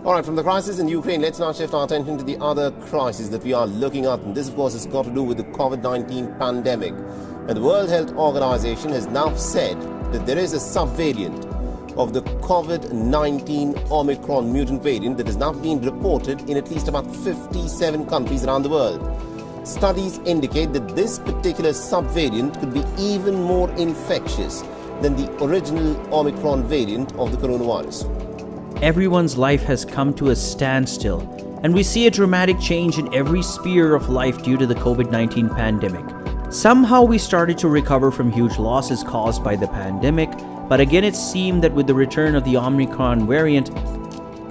All right, from the crisis in Ukraine, let's now shift our attention to the other crisis that we are looking at. And this, of course, has got to do with the COVID-19 pandemic. And the World Health Organization has now said that there is a subvariant of the COVID-19 Omicron mutant variant that has now been reported in at least about 57 countries around the world. Studies indicate that this particular subvariant could be even more infectious than the original Omicron variant of the coronavirus. Everyone's life has come to a standstill, and we see a dramatic change in every sphere of life due to the COVID-19 pandemic. Somehow we started to recover from huge losses caused by the pandemic, but again it seemed that with the return of the Omicron variant,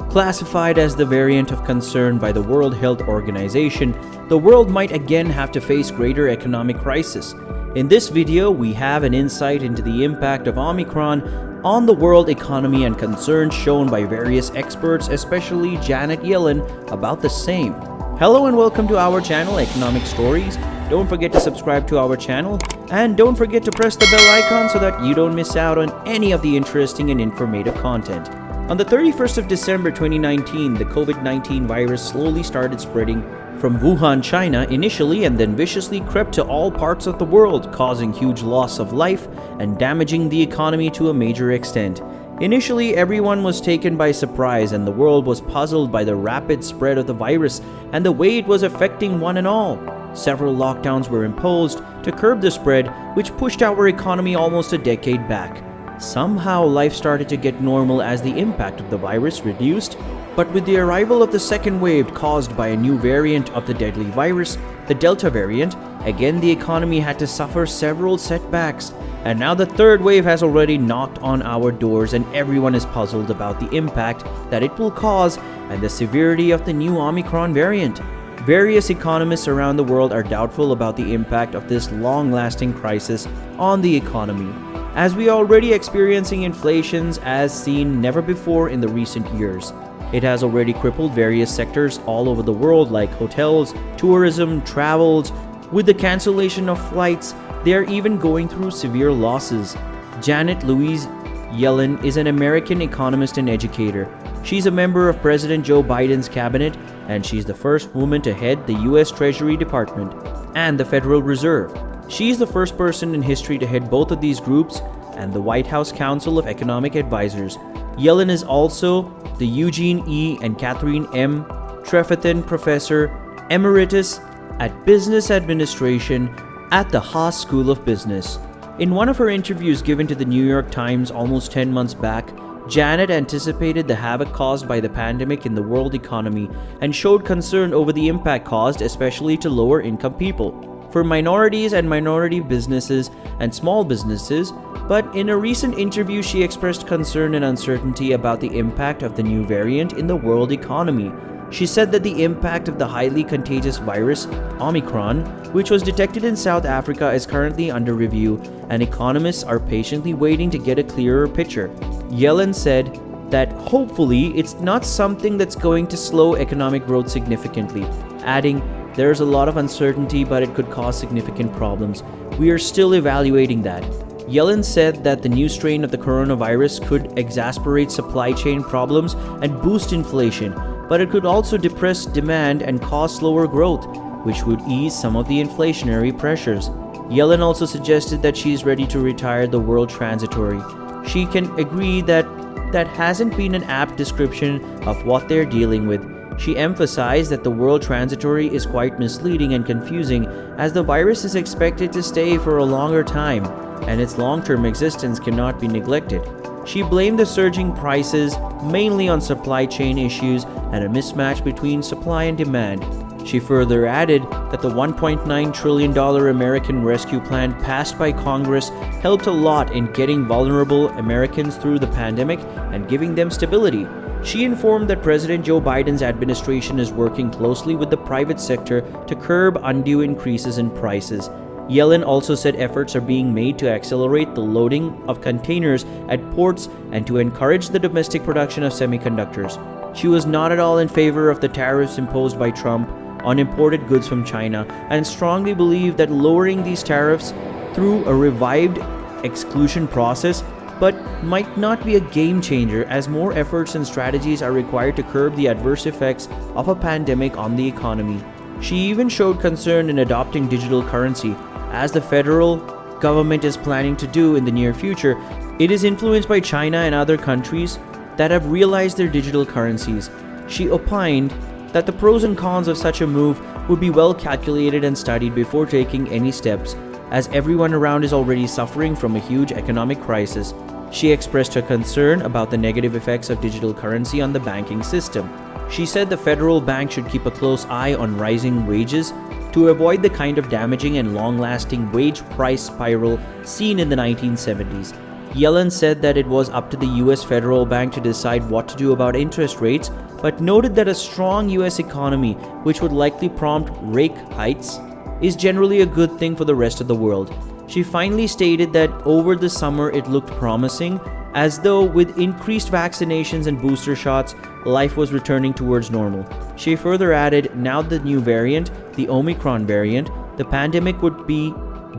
classified as the variant of concern by the World Health Organization, the world might again have to face greater economic crisis. In this video, we have an insight into the impact of Omicron on the world economy and concerns shown by various experts, especially Janet Yellen, about the same. Hello and welcome to our channel, Economic Stories. Don't forget to subscribe to our channel and don't forget to press the bell icon so that you don't miss out on any of the interesting and informative content. On the 31st of December 2019, the COVID-19 virus slowly started spreading from Wuhan, China initially, and then viciously crept to all parts of the world, causing huge loss of life and damaging the economy to a major extent. Initially, everyone was taken by surprise and the world was puzzled by the rapid spread of the virus and the way it was affecting one and all. Several lockdowns were imposed to curb the spread, which pushed our economy almost a decade back. Somehow, life started to get normal as the impact of the virus reduced, but with the arrival of the second wave caused by a new variant of the deadly virus, the Delta variant, again the economy had to suffer several setbacks. And now the third wave has already knocked on our doors and everyone is puzzled about the impact that it will cause and the severity of the new Omicron variant. Various economists around the world are doubtful about the impact of this long-lasting crisis on the economy, as we are already experiencing inflations as seen never before in the recent years. It has already crippled various sectors all over the world like hotels, tourism, travels. With the cancellation of flights, they are even going through severe losses. Janet Louise Yellen is an American economist and educator. She's a member of President Joe Biden's cabinet, and she's the first woman to head the U.S. Treasury Department and the Federal Reserve. She's the first person in history to head both of these groups and the White House Council of Economic Advisors. Yellen is also the Eugene E. and Catherine M. Trefethen Professor Emeritus at Business Administration at the Haas School of Business. In one of her interviews given to the New York Times almost 10 months back, Janet anticipated the havoc caused by the pandemic in the world economy and showed concern over the impact caused, especially to lower-income people, for minorities and minority businesses and small businesses. But in a recent interview, she expressed concern and uncertainty about the impact of the new variant in the world economy. She said that the impact of the highly contagious virus, Omicron, which was detected in South Africa, is currently under review, and economists are patiently waiting to get a clearer picture. Yellen said that hopefully it's not something that's going to slow economic growth significantly, adding, "There's a lot of uncertainty, but it could cause significant problems. We are still evaluating that." Yellen said that the new strain of the coronavirus could exacerbate supply chain problems and boost inflation, but it could also depress demand and cause slower growth, which would ease some of the inflationary pressures. Yellen also suggested that she is ready to retire the word transitory. She can agree that that hasn't been an apt description of what they're dealing with. She emphasized that the word transitory is quite misleading and confusing, as the virus is expected to stay for a longer time, and its long-term existence cannot be neglected. She blamed the surging prices mainly on supply chain issues and a mismatch between supply and demand. She further added that the $1.9 trillion American Rescue Plan passed by Congress helped a lot in getting vulnerable Americans through the pandemic and giving them stability. She informed that President Joe Biden's administration is working closely with the private sector to curb undue increases in prices. Yellen also said efforts are being made to accelerate the loading of containers at ports and to encourage the domestic production of semiconductors. She was not at all in favor of the tariffs imposed by Trump on imported goods from China and strongly believed that lowering these tariffs through a revived exclusion process but might not be a game changer as more efforts and strategies are required to curb the adverse effects of a pandemic on the economy. She even showed concern in adopting digital currency, as the federal government is planning to do in the near future. It is influenced by China and other countries that have realized their digital currencies. She opined that the pros and cons of such a move would be well calculated and studied before taking any steps, as everyone around is already suffering from a huge economic crisis. She expressed her concern about the negative effects of digital currency on the banking system. She said the federal bank should keep a close eye on rising wages to avoid the kind of damaging and long-lasting wage price spiral seen in the 1970s. Yellen said that it was up to the US federal bank to decide what to do about interest rates, but noted that a strong US economy, which would likely prompt rate hikes, is generally a good thing for the rest of the world. She finally stated that over the summer it looked promising, as though with increased vaccinations and booster shots, life was returning towards normal. She further added, now the new variant, the Omicron variant, the pandemic would be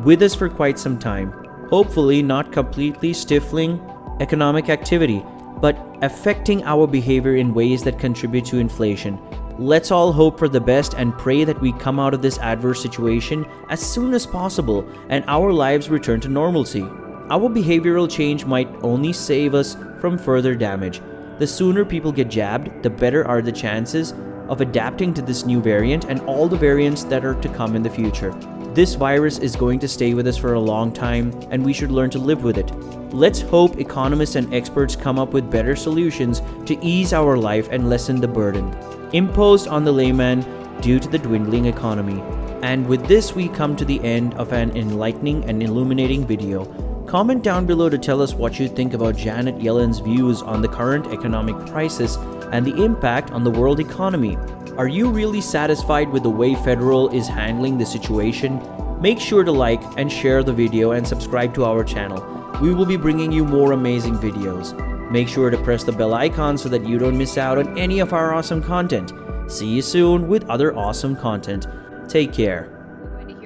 with us for quite some time. Hopefully not completely stifling economic activity, but affecting our behavior in ways that contribute to inflation. Let's all hope for the best and pray that we come out of this adverse situation as soon as possible and our lives return to normalcy. Our behavioral change might only save us from further damage. The sooner people get jabbed, the better are the chances of adapting to this new variant and all the variants that are to come in the future. This virus is going to stay with us for a long time, and we should learn to live with it. Let's hope economists and experts come up with better solutions to ease our life and lessen the burden imposed on the layman due to the dwindling economy. And with this, we come to the end of an enlightening and illuminating video. Comment down below to tell us what you think about Janet Yellen's views on the current economic crisis and the impact on the world economy. Are you really satisfied with the way Federal is handling the situation? Make sure to like and share the video and subscribe to our channel. We will be bringing you more amazing videos. Make sure to press the bell icon so that you don't miss out on any of our awesome content. See you soon with other awesome content. Take care.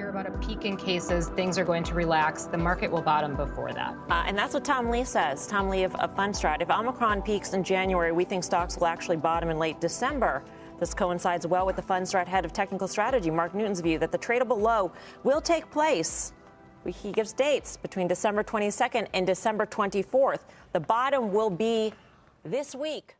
About a peak in cases, things are going to relax. The market will bottom before that. And that's what Tom Lee says. Tom Lee of Fundstrat. If Omicron peaks in January, we think stocks will actually bottom in late December. This coincides well with the Fundstrat head of technical strategy, Mark Newton's view that the tradable low will take place. He gives dates between December 22nd and December 24th. The bottom will be this week.